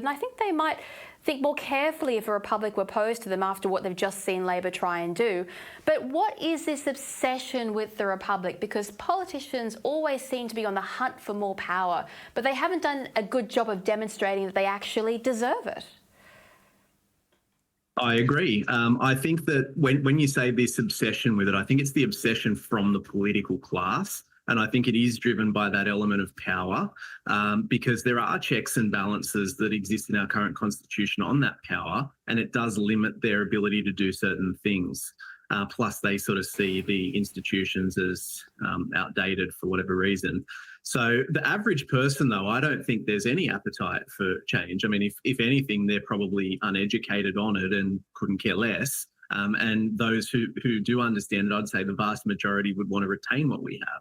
And I think they might think more carefully if a republic were posed to them after what they've just seen Labor try and do. But what is this obsession with the republic? Because politicians always seem to be on the hunt for more power, but they haven't done a good job of demonstrating that they actually deserve it. I agree. I think that when you say this obsession with it, I think it's the obsession from the political class. And I think it is driven by that element of power, because there are checks and balances that exist in our current constitution on that power, and it does limit their ability to do certain things. Plus, they sort of see the institutions as outdated for whatever reason. So the average person, though, I don't think there's any appetite for change. I mean, if anything, they're probably uneducated on it and couldn't care less. And those who do understand it, I'd say the vast majority would want to retain what we have.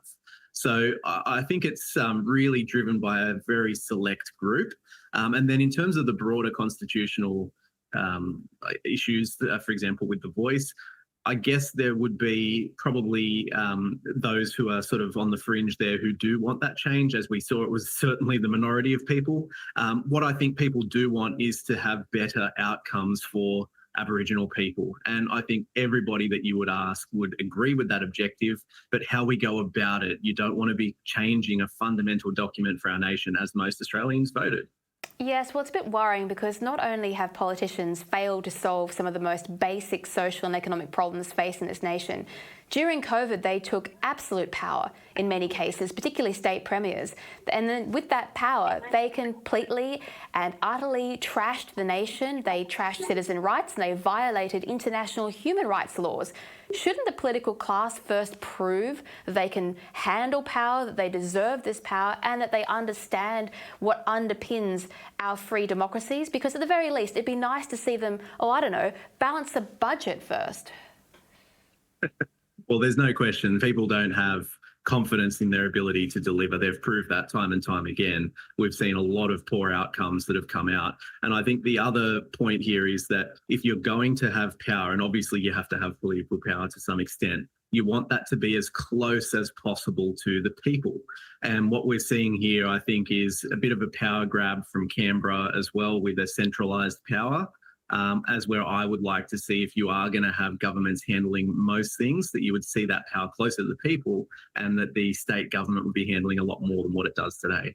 So I think it's really driven by a very select group. And then in terms of the broader constitutional issues, for example, with the voice, I guess there would be probably those who are sort of on the fringe there who do want that change. As we saw, it was certainly the minority of people. What I think people do want is to have better outcomes for Aboriginal people. And I think everybody that you would ask would agree with that objective, but how we go about it, you don't want to be changing a fundamental document for our nation as most Australians voted. Yes, well, it's a bit worrying because not only have politicians failed to solve some of the most basic social and economic problems facing this nation, during COVID, they took absolute power in many cases, particularly state premiers. And then with that power, they completely and utterly trashed the nation. They trashed citizen rights and they violated international human rights laws. Shouldn't the political class first prove that they can handle power, that they deserve this power, and that they understand what underpins our free democracies? Because at the very least, it'd be nice to see them, balance the budget first. Well, there's no question. People don't have confidence in their ability to deliver. They've proved that time and time again. We've seen a lot of poor outcomes that have come out. And I think the other point here is that if you're going to have power, and obviously you have to have political power to some extent, you want that to be as close as possible to the people. And what we're seeing here, I think, is a bit of a power grab from Canberra as well, with a centralised power. As where I would like to see, if you are going to have governments handling most things, that you would see that power closer to the people and that the state government would be handling a lot more than what it does today.